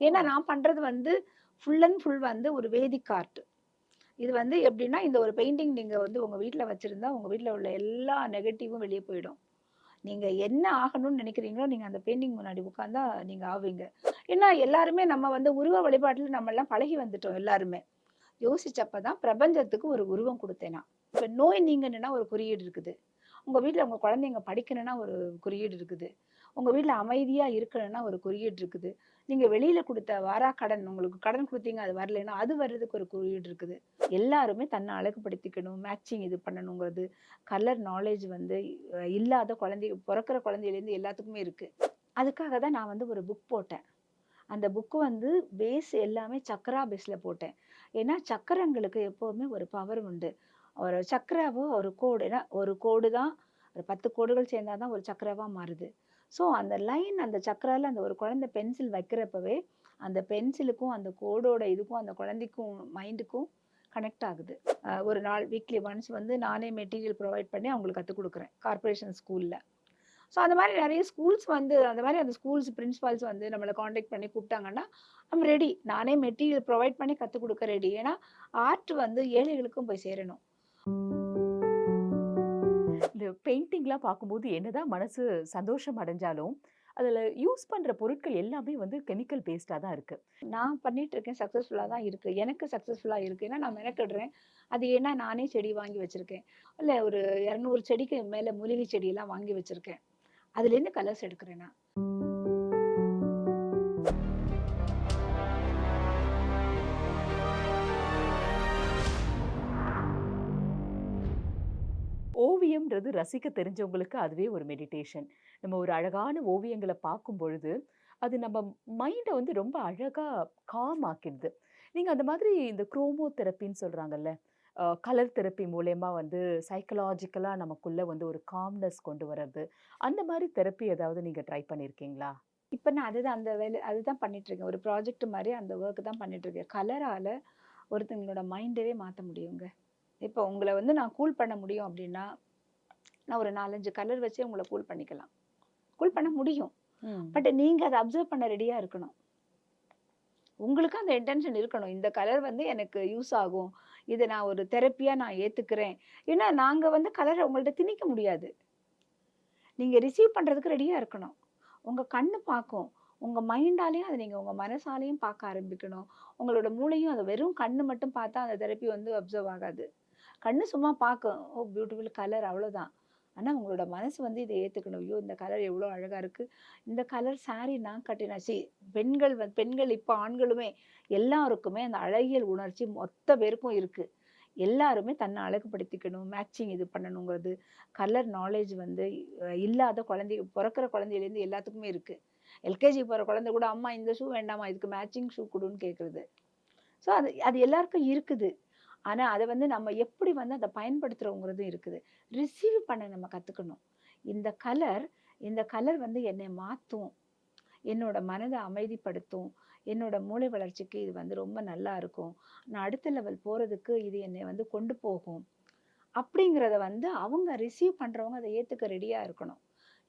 ஏன்னா ஓ! நான் பண்றது வந்து ஃபுல் அண்ட் ஃபுல் வந்து ஒரு வேதிக் ஆர்ட். இது வந்து எப்படின்னா, இந்த ஒரு பெயிண்டிங் நீங்க வந்து உங்க வீட்ல வச்சிருந்தா, உங்க வீட்ல உள்ள எல்லா நெகட்டிவும் வெளிய போயிடும். நீங்க என்ன ஆகணும்னு நினைக்கிறீங்களோ, நீங்க அந்த பெயிண்டிங் முன்னாடி உட்கார்ந்தா நீங்க ஆவீங்க. ஏன்னா எல்லாருமே நம்ம வந்து உருவ வழிபாட்டுல நம்மலாம் பழகி வந்துட்டோம் எல்லாருமே. யோசிச்சப்ப தான் பிரபஞ்சத்துக்கு ஒரு உருவம் குடுத்தேன் நான். இப்ப நோய் நீங்கணும்னா ஒரு குறியீடு இருக்குது. உங்க வீட்ல உங்க குழந்தைங்க படிக்கணும்னா ஒரு குறியீடு இருக்குது. உங்க வீட்ல அமைதியா இருக்கணும்னா ஒரு குறியீடு இருக்குது. நீங்க வெளியில குடுத்த வாராக்கடன் உங்களுக்கு கடன் குடுத்தீங்க அது வரலைன்னா, அது வர்றதுக்கு ஒரு குறியீடு இருக்குது. எல்லாருமே தன்ன அழகுபடுத்திக்கணும், மேட்சிங் இது பண்ணணுங்கிறது, கலர் நாலேட்ஜ் வந்து இல்லாத குழந்தைங்க பொறக்கிற குழந்தையிலேருந்து எல்லாத்துக்குமே இருக்கு. அதுக்காக தான் நான் வந்து ஒரு புக் போட்டேன். அந்த புக் வந்து பேஸ் எல்லாமே சக்ரா பேஸ்ல போட்டேன். ஏன்னா சக்கரங்களுக்கு எப்பவுமே ஒரு பவர் உண்டு. ஒரு சக்ராவோ ஒரு கோடு ஏன்னா ஒரு கோடு தான் ஒரு 10 கோடுகள் சேர்ந்தா தான் ஒரு சக்ராவா மாறுது. ஸோ அந்த லைன் அந்த சக்ரால அந்த ஒரு குழந்தை பென்சில் வைக்கிறப்பவே, அந்த பென்சிலுக்கும் அந்த கோடோட இதுக்கும் அந்த குழந்தைக்கும் மைண்டுக்கும் கனெக்ட் ஆகுது. ஒரு நாள் வீக்லி ஒன்ஸ் வந்து நானே மெட்டீரியல் ப்ரொவைட் பண்ணி அவங்களுக்கு கத்துக் குடுக்குறேன். கார்ப்பரேஷன் ஸ்கூல்ல. ஸோ அந்த மாரி நெறைய ஸ்கூல்ஸ் வந்து அந்த மாரி அந்த ஸ்கூல்ஸ் பிரின்சிபால்ஸ் வந்து நம்மள கான்டாக்ட் பண்ணி கூப்பிட்டாங்கன்னா, ஐம் ரெடி. நானே மெட்டீரியல் ப்ரொவைட் பண்ணி கத்துக் குடுக்க ரெடி. ஏன்னா, ஆர்ட் வந்து ஏழைகளுக்கும் போய் சேரணும். இந்த பெயிண்டிங்லாம் பார்க்கும்போது என்னதான் மனசு சந்தோஷம் அடைஞ்சாலும், அதுல யூஸ் பண்ற பொருட்கள் எல்லாமே வந்து கெமிக்கல் பேஸ்டா தான் இருக்கு. நான் பண்ணிட்டு இருக்கேன். சக்சஸ்ஃபுல்லா தான் இருக்கு. எனக்கு சக்சஸ்ஃபுல்லா இருக்கு. ஏன்னா நான் மெனக்கெடுறேன். அது ஏன்னா நானே செடி வாங்கி வச்சிருக்கேன். இல்ல ஒரு 200 செடிக்கு மேல மூலிகை செடியெல்லாம் வாங்கி வச்சிருக்கேன். அதுலேருந்து கலர்ஸ் எடுக்கிறேன் நான். ஓவியம்ன்றது ரசிக்க தெரிஞ்சவங்களுக்கு அதுவே ஒரு மெடிடேஷன். நம்ம ஒரு அழகான ஓவியங்கள பார்க்கும் பொழுது, அது நம்ம மைண்ட வந்து ரொம்ப அழகா காம் ஆக்கிடுது. நீங்க அந்த மாதிரி இந்த குரோமோ தெரப்பின்னு சொல்றாங்கல்ல, கலர் தெரப்பி மூலியமா வந்து சைக்காலஜிக்கலா நமக்குள்ள வந்து ஒரு காம்னஸ் கொண்டு வர்றது. அந்த மாரி தெரப்பி ஏதாவது நீங்க ட்ரை பண்ணியிருக்கீங்களா? இப்ப நான் அதுதான் அந்த வேலை அதுதான் பண்ணிட்டு இருக்கேன். ஒரு ப்ராஜெக்ட் மாரி அந்த வொர்க் தான் பண்ணிட்டு இருக்கேன். கலரால ஒருத்தங்களோட மைண்டவே மாத்த முடியுங்க. இப்போ உங்கள வந்து நான் கூல் பண்ண முடியும் அப்டின்னா, நான் ஒரு 4, 5 கலர் வச்சே உங்கள கூல் பண்ணிக்கலாம். கூல் பண்ண முடியும். ம். பட் நீங்க அத அப்சர்வ் பண்ண ரெடியா இருக்கணும். உங்களுக்கு அந்த இன்டென்ஷன் இருக்கணும். இந்த கலர் வந்து எனக்கு யூஸ் ஆகும். இத நான் ஒரு தெரப்பியா நான் ஏத்துக்கிறேன். ஏன்னா, நாங்க வந்து கலர உங்கள்ட்ட திணிக்க முடியாது. நீங்க ரிசீவ் பண்றதுக்கு ரெடியா இருக்கணும். உங்க கண்ணு பார்க்கும். உங்க மைண்டாலயும் அத நீங்க உங்க மனசாலயும் பார்க்க ஆரம்பிக்கணும். உங்களோட மூளையும் அத வெறும் கண்ணு மட்டும் பார்த்தா அந்த தெரப்பி வந்து அப்சர்வ் ஆகாது. கண்ணு சும்மா பார்க்கும். ஓ! பியூட்டிஃபுல் கலர் அவ்வளோதான். ஆனா உங்களோட மனசு வந்து இத ஏத்துக்கணும். ஐயோ! இந்த கலர் எவ்வளோ அழகா இருக்கு. இந்த கலர் சாரி நான் கட்டினா பெண்கள் இப்ப ஆண்களுமே எல்லாருக்குமே அந்த அழகியல் உணர்ச்சி மொத்த பேருக்கும் இருக்கு. எல்லாருமே தன்னை அழகுபடுத்திக்கணும், மேட்சிங் இது பண்ணணுங்கிறது, கலர் நாலேட்ஜ் வந்து இல்லாத குழந்தைங்க பொறக்கிற குழந்தையிலேருந்து எல்லாத்துக்குமே இருக்கு. எல்கேஜி போற குழந்தை கூட, "அம்மா இந்த ஷூ வேண்டாம்மா, இதுக்கு மேட்சிங் ஷூ குடுன்னு" கேட்குறது. ஸோ அது அது எல்லாருக்கும் இருக்குது. ஆனா, அத வந்து நம்ம எப்படி வந்து அத பயன்படுத்துறோங்கிறதும் இருக்குது. ரிசீவ் பண்ண நம்ம கத்துக்கணும். இந்த கலர் இந்த கலர் வந்து என்னை மாத்தும். என்னோட மனத அமைதிப்படுத்தும். என்னோட மூளை வளர்ச்சிக்கு இது வந்து ரொம்ப நல்லா இருக்கும். நான் அடுத்த லெவல் போறதுக்கு இது என்னை வந்து கொண்டு போகும். அப்படிங்கிறத வந்து அவங்க ரிசீவ் பண்றவங்க அத ஏத்துக்க ரெடியா இருக்கணும்.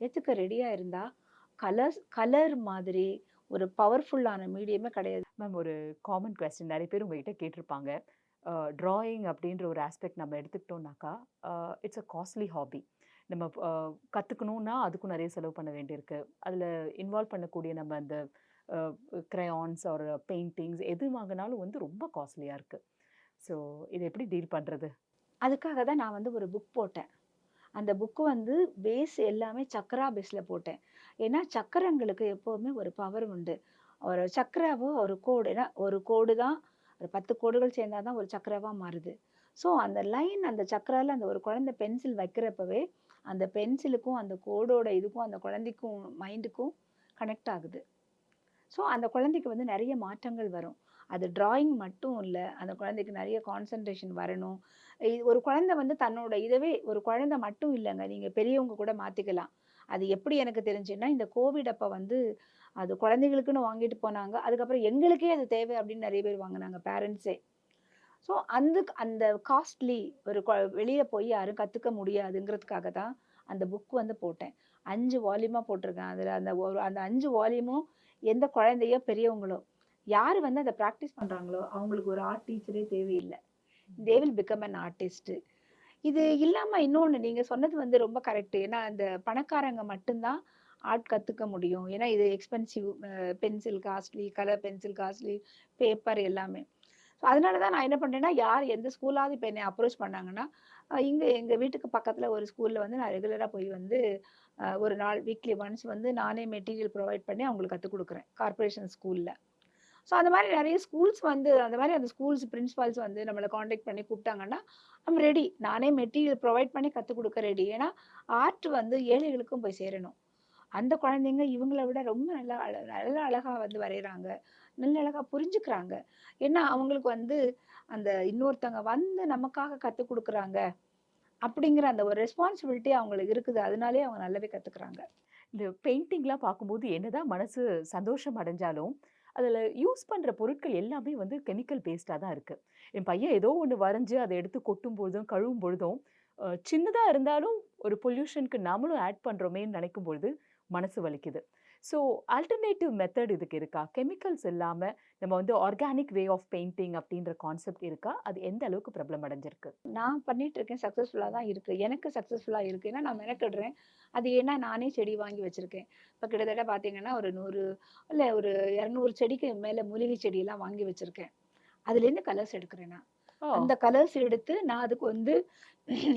ஏத்துக்க ரெடியா இருந்தா, கலர் மாதிரி ஒரு பவர்ஃபுல்லான மீடியமே கிடையாது. மேம் ஒரு காமன் கொஸ்டின் நெறைய பேர் உங்ககிட்ட கேட்டிருப்பாங்க. ட்ராயிங் அப்படின்ற ஒரு ஆஸ்பெக்ட் நம்ம எடுத்துக்கிட்டோம்னாக்கா, இட்ஸ் அ காஸ்ட்லி ஹாபி. நம்ம கத்துக்கணும்னா அதுக்கும் நெறைய செலவு பண்ண வேண்டியிருக்கு. அதில இன்வால்வ் பண்ணக்கூடிய நம்ம அந்த அ கிரையான்ஸ் ஆர் பெயிண்டிங்ஸ் எது வாங்குனாலும் வந்து ரொம்ப காஸ்ட்லியா இருக்கு. ஸோ இத எப்படி டீல் பண்றது? அதுக்காக தான் நான் வந்து ஒரு புக் போட்டேன். அந்த புக் வந்து பேஸ் எல்லாமே சக்ரா பேஸ்ல போட்டேன். ஏன்னா சக்கரங்களுக்கு எப்பவுமே ஒரு பவர் உண்டு. ஒரு சக்ராவோ ஒரு கோடு ஏன்னா ஒரு கோடு தான் ஒரு 10 கோடுகள் சேர்ந்தா தான் ஒரு சக்ராவா மாறுது. ஸோ அந்த லைன் அந்த சக்ரால அந்த ஒரு குழந்தை பென்சில் வைக்கிறப்பவே, அந்த பென்சிலுக்கும் அந்த கோடோட இதுக்கும் அந்த குழந்தைக்கும் மைண்டுக்கும் கனெக்ட் ஆகுது. ஸோ அந்த குழந்தைக்கு வந்து நெறைய மாற்றங்கள் வரும். அது ட்ராயிங் மட்டும் இல்ல. அந்த குழந்தைக்கு நெறைய கான்சன்ட்ரேஷன் வரணும். ஒரு குழந்தை வந்து தன்னோட இதவே ஒரு குழந்தை மட்டும் இல்லங்க. நீங்க பெரியவங்க கூட மாத்திக்கலாம். அது எப்படி எனக்கு தெரிஞ்சுன்னா, இந்த கோவிட் அப்ப வந்து அது குழந்தைகளுக்குன்னு வாங்கிட்டு போனாங்க. அதுக்கப்புறம் எங்களுக்கே அது தேவை அப்படின்னு நெறைய பேர் வாங்குனாங்க பேரண்ட்ஸே. ஸோ அந்த காஸ்ட்லி ஒரு வெளிய போய் யாரும் கத்துக்க முடியாதுங்கிறதுக்காக தான் அந்த புக் வந்து போட்டேன். 5 வால்யூமா போட்டிருக்கேன். அதுல அந்த 5 வால்யூமும் எந்த குழந்தையோ, பெரியவங்களோ யாரு வந்து அத பிராக்டிஸ் பண்றாங்களோ, அவங்களுக்கு ஒரு ஆர்ட் டீச்சரே தேவையில்ல. They will become an artist. இது இல்லாம இன்னொன்னு நீங்க சொன்னது வந்து ரொம்ப கரெக்ட். ஏன்னா, அந்த பணக்காரங்க மட்டும் தான் ஆர்ட் கத்துக்க முடியும். ஏன்னா, இது expensive pencil costly, colour pencil costly, paper எல்லாமே. ஸோ அதனால தான் நான் என்ன பண்றேன்னா, யார் எந்த ஸ்கூலாவது இப்ப என்னைய அப்ரோச் பண்ணாங்கன்னா, இங்க எங்க வீட்டுக்கு பக்கத்துல ஒரு ஸ்கூல்ல வந்து நான் ரெகுலரா போய் வந்து ஒரு நாள் வீக்லி ஒன்ஸ் வந்து நானே மெட்டீரியல் ப்ரொவைட் பண்ணி அவங்களுக்கு கத்துக் குடுக்குறேன். கார்ப்பரேஷன் ஸ்கூல்ல. ஸோ அந்த மாரி நெறைய ஸ்கூல்ஸ் வந்து அந்த மாரி அந்த ஸ்கூல்ஸ் பிரின்சிபால்ஸ் வந்து நம்மள கான்டாக்ட் பண்ணி கூப்பிட்டாங்கன்னா, ஐம் ரெடி. நானே மெட்டீரியல் ப்ரொவைட் பண்ணி கத்துக் குடுக்க ரெடி. ஏன்னா, ஆர்ட் வந்து ஏழைகளுக்கும் போய் சேரணும். அந்த குழந்தைங்க இவங்கள விட ரொம்ப நல்லா நல்லா அழகா வந்து வரையறாங்க. நல்ல அழகா புரிஞ்சுக்கிறாங்க. ஏன்னா, அவங்களுக்கு வந்து அந்த இன்னொருத்தவங்க வந்து நமக்காக கத்துக் குடுக்குறாங்க. அப்படிங்கிற அந்த ஒரு ரெஸ்பான்சிபிலிட்டி அவங்களுக்கு இருக்குது. அதனாலேயே அவங்க நல்லாவே கத்துக்கிறாங்க. இந்த பெயிண்டிங்லாம் பார்க்கும்போது என்னதான் மனசு சந்தோஷம் அடைஞ்சாலும், அதுல யூஸ் பண்ற பொருட்கள் எல்லாமே வந்து கெமிக்கல் பேஸ்டா தான் இருக்கு. என் பையன் ஏதோ ஒண்ணு வரைஞ்சு அத எடுத்து கொட்டும் பொழுதும், கழுவும் பொழுதும், சின்னதா இருந்தாலும் ஒரு பொல்யூஷனுக்கு நாமளும் ஆட் பண்றோமேன்னு நினைக்கும் பொழுது மனசு வலிக்குது. ஸோ ஆல்டர்னேட்டிவ் மெத்தட் இதுக்கு இருக்கா? கெமிக்கல்ஸ் இல்லாம நம்ம வந்து ஆர்கானிக் வே ஆஃப் பெயிண்டிங் அப்படின்ற கான்செப்ட் இருக்கா? அது எந்த அளவுக்கு பிரபலம் அடைஞ்சிருக்கு? நான் பண்ணிட்டு இருக்கேன். சக்சஸ்ஃபுல்லா தான் இருக்கு. எனக்கு சக்சஸ்ஃபுல்லா இருக்கு. ஏன்னா நான் மெனக்கெடுறேன். அது ஏன்னா நானே செடி வாங்கி வச்சிருக்கேன். இப்ப கிட்டத்தட்ட பார்த்தீங்கன்னா, ஒரு 100 இல்ல ஒரு 200 செடிக்கு மேல மூலிகை செடியெல்லாம் வாங்கி வச்சிருக்கேன். அதுலேருந்து கலர்ஸ் எடுக்கிறேன் நான். ஓ! அந்த கலர்ஸ் எடுத்து நான் அதுக்கு வந்து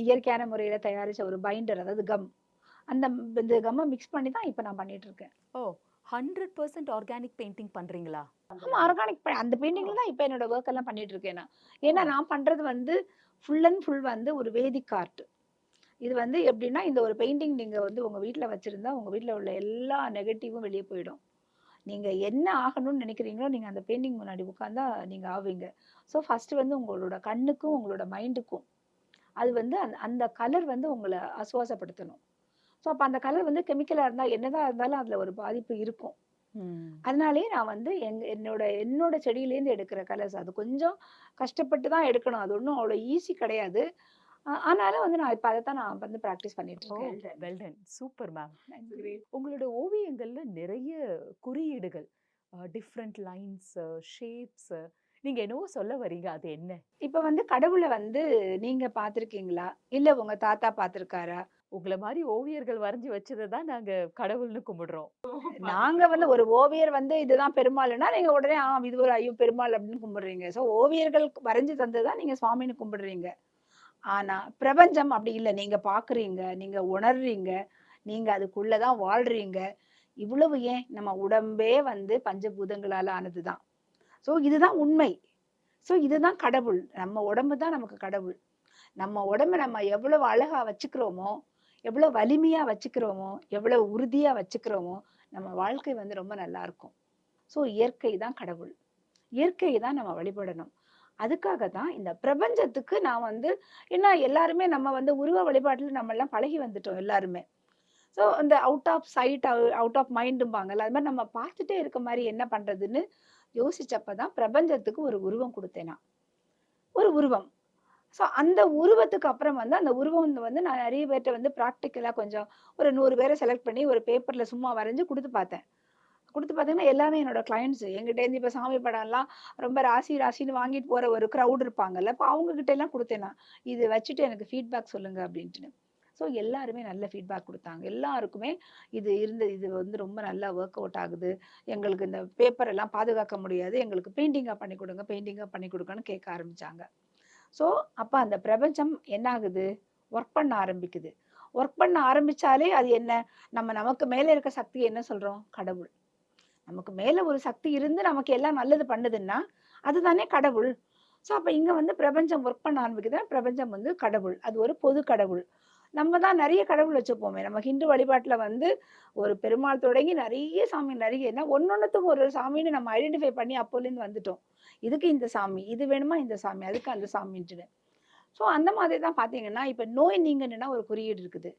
இயற்கையான முறையில தயாரிச்ச ஒரு பைண்டர் அதாவது கம். அந்த இந்த கம்ம மிக்ஸ் பண்ணி தான் இப்ப நான் பண்ணிட்டு இருக்கேன். ஓ! 100% ஆர்கானிக் பெயிண்டிங் பண்றீங்களா? ஆமா ஆர்கானிக் அந்த பெயிண்டிங்ல தான் இப்ப என்னோட வொர்க் எல்லாம் பண்ணிட்டு இருக்கேன் நான். ஓ! ஏன்னா நான் பண்றது வந்து ஃபுல் அண்ட் ஃபுல் வந்து ஒரு வேதிக் ஆர்ட். இது வந்து எப்படின்னா, இந்த ஒரு பெயிண்டிங் நீங்க வந்து உங்க வீட்ல வச்சிருந்தா, உங்க வீட்ல உள்ள எல்லா நெகட்டிவும் வெளிய போயிடும். நீங்க என்ன ஆகணும்னு நினைக்கிறீங்களோ, நீங்க அந்த பெயிண்டிங் முன்னாடி உட்கார்ந்தா நீங்க ஆவீங்க. ஸோ ஃபர்ஸ்ட் வந்து உங்களோட கண்ணுக்கும், உங்களோட மைண்டுக்கும் அது வந்து அந்த அந்த கலர் வந்து உங்கள ஆசுவாசப்படுத்தணும். ஸோ அப்ப அந்த கலர் வந்து கெமிக்கலா இருந்தா என்னதான் இருந்தாலும் அதுல ஒரு பாதிப்பு இருக்கும். ம். அதனாலேயே நான் வந்து என்னோட என்னோட செடியிலேருந்து எடுக்கிற கலர்ஸ் அது கொஞ்சம் கஷ்டப்பட்டு தான் எடுக்கணும். அது ஒண்ணும் அவ்வளோ ஈஸி கிடையாது. ஆனாலும் வந்து நான் இப்ப அதத்தான் நான் வந்து பிராக்டிஸ் பண்ணிட்டு ஓ! இருக்கேன். Well done. Super ma'am. நன்றி. உங்களோட ஓவியங்கள்ல நிறைய குறியீடுகள், டிஃபரண்ட் லைன்ஸ், ஷேப்ஸ், நீங்க என்னவோ சொல்ல வரீங்க. அது என்ன? இப்ப வந்து கடவுள வந்து நீங்க பார்த்திருக்கீங்களா? இல்ல உங்க தாத்தா பார்த்திருக்காரா? உங்கள மாரி ஓவியர்கள் வரைஞ்சு வச்சத தான் நாங்க கடவுள்னு கும்பிடுறோம். நாங்க வந்து ஒரு ஓவியர் வந்து இதுதான் பெருமாள்னா, நீங்க உடனே இது ஒரு ஐயோ! பெருமாள் அப்படின்னு கும்பிடுறீங்க. ஸோ ஓவியர்கள் வரைஞ்சு தந்தது தான் நீங்க சுவாமின்னு கும்பிடுறீங்க. ஆனா பிரபஞ்சம் அப்படி இல்ல. நீங்க பார்க்குறீங்க, நீங்க உணர்றீங்க, நீங்க அதுக்குள்ள தான் வாழ்றீங்க. இவ்வளவு ஏன் நம்ம உடம்பே வந்து பஞ்சபூதங்களால ஆனது தான். ஸோ இதுதான் உண்மை. ஸோ இதுதான் கடவுள். நம்ம உடம்பு தான் நமக்கு கடவுள். நம்ம உடம்ப நம்ம எவ்வளவு அழகா வச்சுக்கிறோமோ, எவ்வளவு வலிமையா வச்சுக்கிறோமோ, எவ்வளவு உறுதியா வச்சுக்கிறோமோ, நம்ம வாழ்க்கை வந்து ரொம்ப நல்லா இருக்கும். ஸோ இயற்கை தான் கடவுள். இயற்கையை தான் நம்ம வழிபடணும். அதுக்காக தான் இந்த பிரபஞ்சத்துக்கு நான் வந்து ஏன்னா எல்லாருமே நம்ம வந்து உருவ வழிபாட்டுல நம்மலாம் பழகி வந்துட்டோம் எல்லாருமே. ஸோ அந்த out of sight, out of மைண்டும்பாங்கல்ல. அது மாரி நம்ம பார்த்துட்டே இருக்க மாரி என்ன பண்றதுன்னு யோசிச்சப்ப தான் பிரபஞ்சத்துக்கு ஒரு உருவம் குடுத்தேன் நான். ஒரு உருவம். ஸோ அந்த உருவத்துக்கு அப்புறம் வந்து அந்த உருவம் வந்து நான் நெறைய பேர்ட்ட வந்து பிராக்டிகலா கொஞ்சம் ஒரு 100 பேர செலக்ட் பண்ணி ஒரு பேப்பர்ல சும்மா வரைஞ்சு குடுத்து பார்த்தேன். குடுத்து பார்த்தீங்கன்னா, எல்லாமே என்னோட கிளையண்ட்ஸ். என்கிட்டேருந்து இப்ப சாமி படம்லாம் ரொம்ப ராசி ராசின்னு வாங்கிட்டு போற ஒரு கிரவுட் இருப்பாங்கல்ல. அப்ப அவங்க கிட்டலாம் குடுத்தேன் நான். "இது வச்சுட்டு எனக்கு ஃபீட்பேக் சொல்லுங்க" அப்படின்ட்டுன்னு. ஸோ எல்லாருமே நல்ல ஃபீட்பேக் குடுத்தாங்க. எல்லாருக்குமே இது வந்து ரொம்ப நல்லா வொர்க் அவுட் ஆகுது. எங்களுக்கு இந்த பேப்பர் எல்லாம் பாதுகாக்க முடியாது. எங்களுக்கு பெயிண்டிங்கா பண்ணி குடுங்க, பெயிண்டிங்கா பண்ணி குடுங்கன்னு கேட்க ஆரம்பிச்சாங்க. ஸோ, அப்ப அந்த பிரபஞ்சம் என்ன ஆகுது? ஒர்க் பண்ண ஆரம்பிக்குது. ஒர்க் பண்ண ஆரம்பிச்சாலே அது என்ன? நமக்கு மேல இருக்க சக்தி என்ன சொல்றோம்? கடவுள். நமக்கு மேல ஒரு சக்தி இருந்து நமக்கு எல்லாம் நல்லது பண்ணுதுன்னா, அதுதானே கடவுள். ஸோ, அப்ப இங்க வந்து பிரபஞ்சம் ஒர்க் பண்ண ஆரம்பிக்குதுன்னா, பிரபஞ்சம் வந்து கடவுள். அது ஒரு பொது கடவுள். நம்ம தான் நெறைய கடவுள் வச்சுப்போமே. நம்ம ஹிந்து வழிபாட்டுல வந்து ஒரு பெருமாள் தொடங்கி நெறைய சாமி நெறைய ஏன்னா ஒண்ணொண்ணுத்துக்கும் ஒரு சாமின்னு நம்ம ஐடென்டிஃபை பண்ணி அப்போலேருந்து வந்துட்டோம். இதுக்கு இந்த சாமி, இது வேணுமா இந்த சாமி, அதுக்கு அந்த சாமின்ட்டுன்னு. ஸோ அந்த மாதிரி தான் பார்த்தீங்கன்னா, இப்ப நோய் நீங்கணும்னா ஒரு குறியீடு இருக்குது.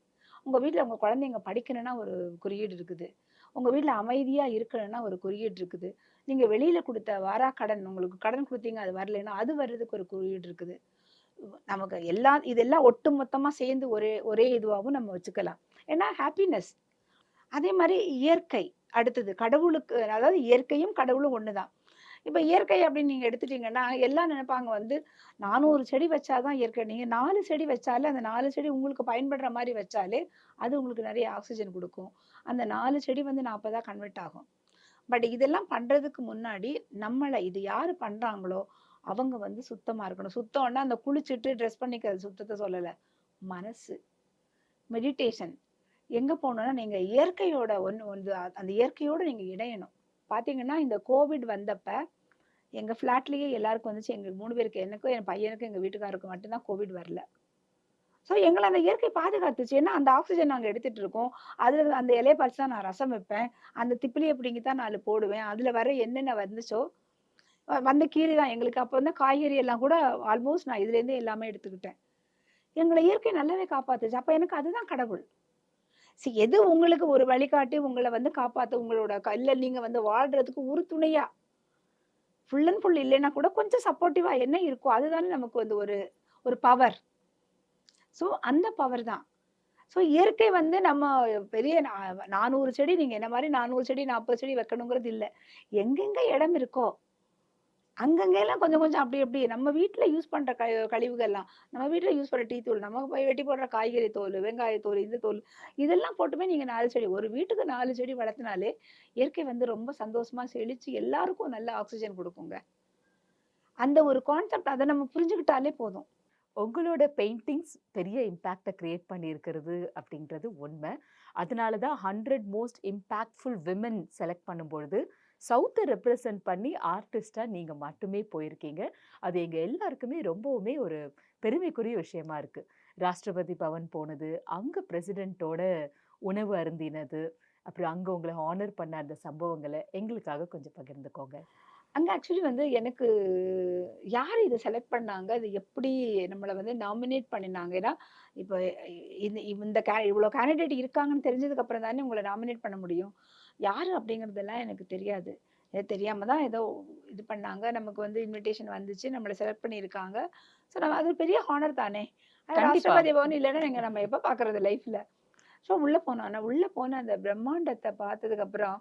உங்க வீட்ல உங்க குழந்தைங்க படிக்கணும்னா ஒரு குறியீடு இருக்குது. உங்க வீட்ல அமைதியா இருக்கணும்னா ஒரு குறியீடு இருக்குது. நீங்க வெளியில குடுத்த வாராக்கடன் உங்களுக்கு கடன் குடுத்தீங்க அது வரலைன்னா, அது வர்றதுக்கு ஒரு குறியீடு இருக்குது. நமக்கு இதெல்லாம் ஒட்டு மொத்தமா சேர்ந்து ஒரே ஒரே இதுவாவும் நம்ம வச்சுக்கலாம். ஏன்னா ஹாப்பினஸ். அதே மாரி இயற்கை. அடுத்தது கடவுளுக்கு அதாவது இயற்கையும் கடவுளும் ஒண்ணுதான். இப்ப இயற்கை அப்படின்னு நீங்க எடுத்துட்டீங்கன்னா, எல்லாம் நினைப்பாங்க வந்து 400 செடி வச்சா தான் இயற்கை. நீங்க 4 செடி வச்சாலே, அந்த 4 செடி உங்களுக்கு பயன்படுற மாரி வச்சாலே, அது உங்களுக்கு நெறைய ஆக்ஸிஜன் குடுக்கும். அந்த 4 செடி வந்து 40ஆ கன்வெர்ட் ஆகும். பட் இதெல்லாம் பண்றதுக்கு முன்னாடி, இது யாரு பண்றாங்களோ, அவங்க வந்து சுத்தமா இருக்கணும். சுத்தம்ன்னா அந்த குளிச்சுட்டு ட்ரெஸ் பண்ணிக்கிறது சுத்தத்த சொல்லல. மனசு, மெடிடேஷன். எங்க போணும்னா, நீங்க இயற்கையோட ஒண்ணு வந்து அந்த இயற்கையோட நீங்க இணையணும். பார்த்தீங்கன்னா, இந்த கோவிட் வந்தப்ப, எங்க ஃப்ளாட்லயே எல்லாருக்கும் வந்துச்சு. எங்க 3 பேருக்கு. எனக்கும், என் பையனுக்கும், எங்க வீட்டுக்காரருக்கும் மட்டும் தான் கோவிட் வரல. ஸோ எங்கள அந்த இயற்கை பாதுகாத்துச்சு. ஏன்னா, அந்த ஆக்ஸிஜன் நாங்க எடுத்துட்டு இருக்கோம். அதுல அந்த இலைய பறிச்சு தான் நான் ரசம் வைப்பேன். அந்த திப்பிலிய பிடுங்கி தான் 4 போடுவேன். அதுல வர என்னென்ன வந்துச்சோ, வந்த கீரை தான் எங்களுக்கு அப்ப வந்து காய்கறி எல்லாம் கூட ஆல்மோஸ்ட் நான் இதுலேருந்தே எல்லாமே எடுத்துக்கிட்டேன். எங்கள இயற்கை நல்லாவே காப்பாத்துச்சு. அப்ப எனக்கு அதுதான் கடவுள். எது உங்களுக்கு ஒரு வழிகாட்டி உங்கள வந்து காப்பாத்த உங்களோட இல்ல நீங்க வந்து வாழ்றதுக்கு உறுதுணையா, ஃபுல் அண்ட் ஃபுல் இல்லைன்னா கூட கொஞ்சம் சப்போர்ட்டிவா என்ன இருக்கோ, அதுதானே நமக்கு வந்து ஒரு ஒரு பவர். அந்த பவர் தான். இயற்கை வந்து நம்ம பெரிய 400 செடி நீங்க என்ன மாரி 400 செடி, 40 செடி வைக்கணுங்கிறது இல்ல. எங்கெங்க இடம் இருக்கோ, அங்கங்கலாம் கொஞ்சம் கொஞ்சம் அப்படி அப்படி நம்ம வீட்ல யூஸ் பண்ற கழிவுகள்லாம், நம்ம வீட்ல யூஸ் பண்ற டீ தூள், நம்ம போய் வெட்டி போடுற காய்கறி தோலு, வெங்காய தோல், இந்த தோல் இதெல்லாம் போட்டுமே நீங்க 4 செடி ஒரு வீட்டுக்கு 4 செடி வளர்த்துனாலே, இயற்கை வந்து ரொம்ப சந்தோஷமா செழிச்சு எல்லாருக்கும் நல்ல ஆக்ஸிஜன் குடுக்குங்க. அந்த ஒரு கான்செப்ட் அத நம்ம புரிஞ்சுக்கிட்டாலே போதும். உங்களோட பெயிண்டிங்ஸ் பெரிய இம்பேக்ட்ட கிரியேட் பண்ணியிருக்கிறது அப்படின்றது உண்மை. அதனால தான் 100 மோஸ்ட் இம்பேக்ட்ஃபுல் விமென் செலக்ட் பண்ணும்பொழுது, சவுத்த ரெப்ரசன்ட் பண்ணி ஆர்டிஸ்ட்டா நீங்க மட்டுமே போயிருக்கீங்க. அது எங்க எல்லாருக்குமே ரொம்பவுமே ஒரு பெருமைக்குரிய விஷயமா இருக்கு. ராஷ்டிரபதி பவன் போனது, அங்க பிரசிடென்ட்டோட உணவு அருந்தினது, அப்புறம் அங்க உங்கள ஹானர் பண்ண அந்த சம்பவங்கள எங்களுக்காக கொஞ்சம் பகிர்ந்துக்கோங்க. அங்க ஆக்சுவலி வந்து எனக்கு யார் இத செலக்ட் பண்ணாங்க? அது எப்படி நம்மள வந்து நாமினேட் பண்ணினாங்க? ஏன்னா, இப்ப இந்த இவ்ளோ கேண்டிடேட் இருக்காங்கன்னு தெரிஞ்சதுக்கு அப்புறம் தானே உங்கள நாமினேட் பண்ண முடியும். யாரு அப்படிங்கிறதெல்லாம் எனக்கு தெரியாது. எனக்கு தெரியாம தான் ஏதோ இது பண்ணாங்க. நமக்கு வந்து இன்விடேஷன் வந்துச்சு. நம்மள செலக்ட் பண்ணியிருக்காங்க. நம்ம அது ஒரு பெரிய ஹானர் தானே! கண்டிப்பா. ராஷ்டிரபதி பவன் இல்லன்னா நம்ம எப்ப பார்க்கறது லைஃப்ல? உள்ள போனோம். ஆனா உள்ள போன அந்த பிரம்மாண்டத்த பார்த்ததுக்கப்புறம்,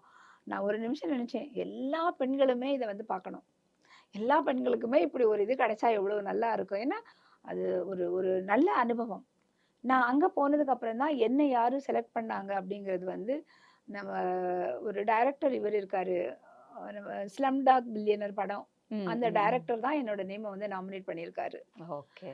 நான் ஒரு நிமிஷம் நெனச்சேன், எல்லா பெண்களுமே இத வந்து பார்க்கணும். எல்லா பெண்களுக்குமே இப்படி ஒரு இது கிடைச்சா எவ்வளவு நல்லா இருக்கும். ஏன்னா, அது ஒரு ஒரு நல்ல அனுபவம். நான் அங்க போனதுக்கு அப்புறம் தான் என்ன யாரு செலக்ட் பண்ணாங்க அப்படிங்கிறது வந்து, நம்ம ஒரு டைரக்டர் இவரு இருக்காரு. நம்ம ஸ்லம் டாக் பில்லியனர் படம். ம், அந்த ம், ம். டைரக்டர் தான் என்னோட நேம வந்து நாமினேட் பண்ணியிருக்காரு. ஓகே.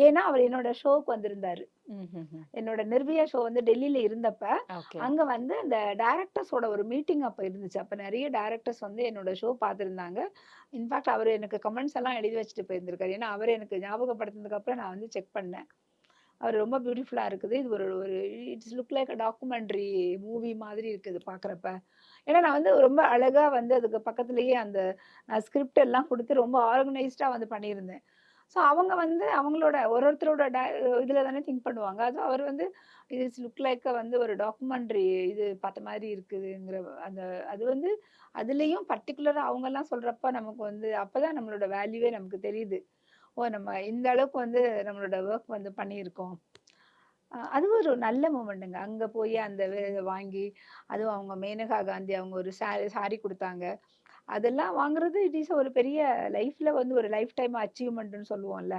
ஏன்னா, அவர் என்னோட ஷோக்கு வந்திருந்தாரு. ம்ஹ்ஹ்ம். என்னோட நிர்பயா ஷோ வந்து டெல்லில இருந்தப்ப, ஓகே. அங்க வந்து அந்த டைரக்டர்ஸோட ஒரு மீட்டிங் அப்ப இருந்துச்சு. அப்ப நெறைய டைரக்டர்ஸ் வந்து என்னோட ஷோ பார்த்திருந்தாங்க. இன்ஃபாக்ட் அவரு எனக்கு கமெண்ட்ஸ் எல்லாம் எழுதி வச்சுட்டு போயிருந்திருக்காரு. ஏன்னா, அவரு எனக்கு ஞாபகப்படுத்தினதுக்கு அப்புறம் நான் வந்து செக் பண்ணேன். அவரு ரொம்ப பியூட்டிஃபுல்லா இருக்குது. இது ஒரு ஒரு it's look like a documentary movie மாதிரி இருக்குது பார்க்குறப்ப. ஏன்னா, நான் வந்து ரொம்ப அழகா வந்து அதுக்கு பக்கத்திலேயே அந்த ஸ்கிரிப்ட் எல்லாம் குடுத்து ரொம்ப ஆர்கனைஸ்டா வந்து பண்ணியிருந்தேன். அவங்க வந்து அவங்களோட ஒருத்தரோட இதுல தானே திங்க் பண்ணுவாங்க. அதுவும் அவர் வந்து இட்ஸ் லுக் லைக் வந்து ஒரு டாக்குமெண்ட்ரி இது பார்த்த மாரி இருக்குதுங்கிற அந்த அது வந்து அதுலயும் பர்ட்டிகுலரா அவங்கலாம் சொல்றப்ப நமக்கு வந்து அப்பதான் நம்மளோட வேல்யூவே நமக்கு தெரியுது. நம்ம இந்த அளவுக்கு வந்து நம்மளோட வொர்க் வந்து பண்ணியிருக்கோம். அது ஒரு நல்ல மொமெண்ட்டுங்க. அங்க போய் அந்த வாங்கி அதுவும் அவங்க மேனகா காந்தி அவங்க ஒரு சாரி குடுத்தாங்க. அதெல்லாம் வாங்குறது இட் இஸ் ஒரு பெரிய லைஃப்ல வந்து ஒரு லைஃப் டைம் அச்சீவ்மெண்ட்ன்னு சொல்லுவோம்ல.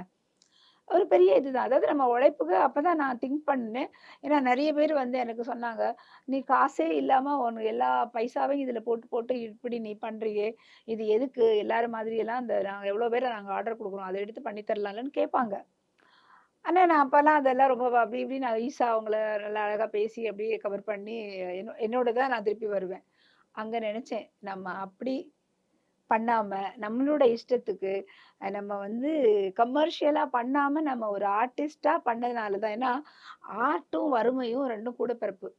ஒரு பெரிய இதுதான். அதாவது நம்ம உழைப்புக்கு அப்பதான் நான் திங்க் பண்ணேன். ஏன்னா நெறைய பேர் வந்து எனக்கு சொன்னாங்க, "நீ காசே இல்லாம உனக்கு எல்லா பைசாவையும் இதுல போட்டு, போட்டு இப்படி நீ பண்றியே! இது எதுக்கு? எல்லாரும் மாதிரியெல்லாம் நாங்க எவ்வளோ பேர நாங்க ஆர்டர் குடுக்குறோம். அத எடுத்து பண்ணி தரலாம்லன்னு" கேட்பாங்க. ஆனா நான் அப்பலாம் அதெல்லாம் ரொம்ப அப்படி இப்படின்னு நைஸா அவங்கள நல்லா அழகா பேசி அப்படியே கவர் பண்ணி என்னோடதா நான் திருப்பி வருவேன். அங்க நெனச்சேன், நம்ம அப்படி பண்ணாம, நம்மளோட இஷ்டத்துக்கு நம்ம வந்து கமர்ஷியலா பண்ணாம, நம்ம ஒரு ஆர்டிஸ்ட்டா பண்ணதுனால தான். ஏன்னா, ஆர்ட்டும், வறுமையும் 2ம் கூட பிறப்பு.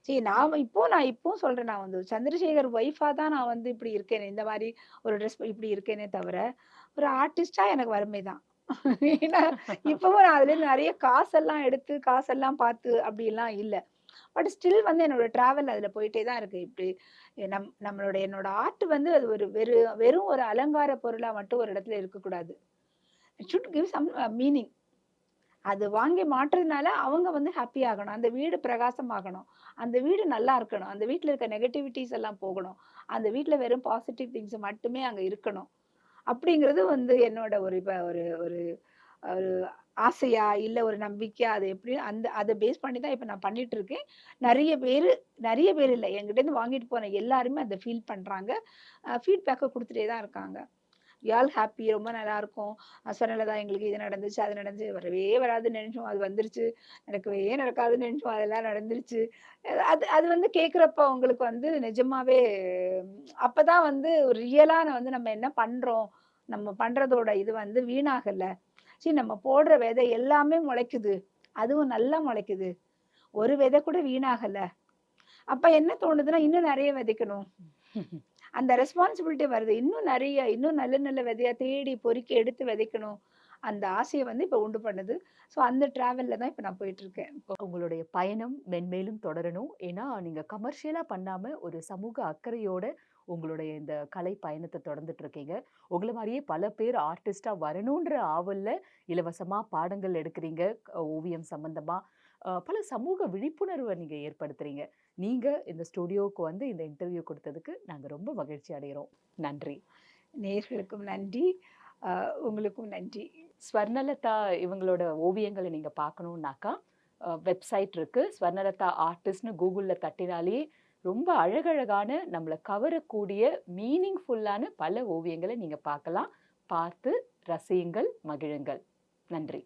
சரி நான் இப்பவும் சொல்றேன். நான் வந்து சந்திரசேகர் ஒய்ஃபா தான் நான் வந்து இப்படி இருக்கேனே, இந்த மாரி ஒரு ட்ரெஸ் இப்படி இருக்கேனே தவிர, ஒரு ஆர்டிஸ்ட்டா எனக்கு வறுமை தான். ஏன்னா, இப்பவும் நான் அதுலேருந்து நெறைய காசெல்லாம் எடுத்து, காசெல்லாம் பார்த்து அப்படிலாம் இல்ல. பட் ஸ்டில் வந்து என்னோட டிராவல் அதுல போயிட்டே தான் இருக்கு. இப்படி என்னோட ஆர்ட் வந்து அது ஒரு வெறும் ஒரு அலங்கார பொருளா மட்டும் ஒரு இடத்துல இருக்கக்கூடாது. It should give some meaning. அது வாங்கி மாட்டுறதுனால அவங்க வந்து ஹாப்பி ஆகணும். அந்த வீடு பிரகாசமாகணும். அந்த வீடு நல்லா இருக்கணும். அந்த வீட்ல இருக்க நெகட்டிவிட்டீஸ் எல்லாம் போகணும். அந்த வீட்ல வெறும் பாசிட்டிவ் திங்ஸ் மட்டுமே அங்க இருக்கணும். அப்படிங்கிறது வந்து என்னோட ஒரு இப்ப ஒரு ஒரு ஒரு ஆசையா, இல்ல ஒரு நம்பிக்கையா, அது எப்படி அத பேஸ் பண்ணி தான் இப்ப நான் பண்ணிட்டு இருக்கேன். நெறைய பேரு நெறைய பேர் இல்ல. என்கிட்டேருந்து வாங்கிட்டு போன எல்லாருமே அத ஃபீல் பண்றாங்க. ஃபீட்பேக்க குடுத்துட்டே தான் இருக்காங்க. வி ஆல் ஹேப்பி ரொம்ப நல்லாருக்கும். சொன்னேன்ல தான் எங்களுக்கு இது நடந்துச்சு, அது நடந்துச்சு. வரவே வராதுன்னு நெனச்சோம். அது வந்துருச்சு. நடக்கவே நடக்காதுன்னு நெனச்சோம். அதெல்லாம் நடந்துருச்சு. அது அது வந்து கேட்கிறப்ப உங்களுக்கு வந்து நிஜமாவே அப்பதான் வந்து ஒரு ரியலா வந்து நம்ம என்ன பண்றோம்? நம்ம பண்றதோட இது வந்து வீணாகல. நம்ம போடுற விதை எல்லாமே முளைக்குது. அதுவும் நல்லா முளைக்குது. ஒரு விதை கூட வீணாகல. அப்ப என்ன தோணுதுன்னா, இன்னும் நெறைய விதைக்கணும். அந்த ரெஸ்பான்சிபிலிட்டி வருது. இன்னும் நெறைய, இன்னும் நல்ல நல்ல விதையா தேடி பொறுக்கி எடுத்து விதைக்கணும். அந்த ஆசைய வந்து இப்ப உண்டு பண்ணுது. அந்த டிராவல்ல தான் இப்ப நான் போயிட்டுருக்கேன். உங்களுடைய பயணம் மென்மேலும் தொடரணும். ஏன்னா, நீங்க கமர்ஷியலா பண்ணாம ஒரு சமூக அக்கறையோட உங்களுடைய இந்த கலை பயணத்த தொடர்ந்துட்டு இருக்கீங்க. உங்கள மாரியே பல பேர் ஆர்டிஸ்ட்டா வரணுன்ற ஆவல்ல இலவசமா பாடங்கள் எடுக்கிறீங்க. ஓவியம் சம்பந்தமா. பல சமூக விழிப்புணர்வ நீங்க ஏற்படுத்துறீங்க. நீங்க இந்த ஸ்டுடியோவுக்கு வந்து இந்த இன்டர்வியூ குடுத்ததுக்கு நாங்க ரொம்ப மகிழ்ச்சி அடைகிறோம். நன்றி. நேயர்களுக்கும் நன்றி. அ உங்களுக்கும் நன்றி. ஸ்வர்ணலதா இவங்களோட ஓவியங்கள நீங்க பார்க்கணும்னாக்கா, வெப்சைட் இருக்கு. ஸ்வர்ணலதா ஆர்டிஸ்ட்ன்னு கூகுள்ல தட்டினாலே, ரொம்ப அழகழகான நம்மள கவரக்கூடிய மீனிங்ஃபுல்லான பல ஓவியங்கள நீங்க பார்க்கலாம். பார்த்து ரசியுங்கள், மகிழுங்கள். நன்றி.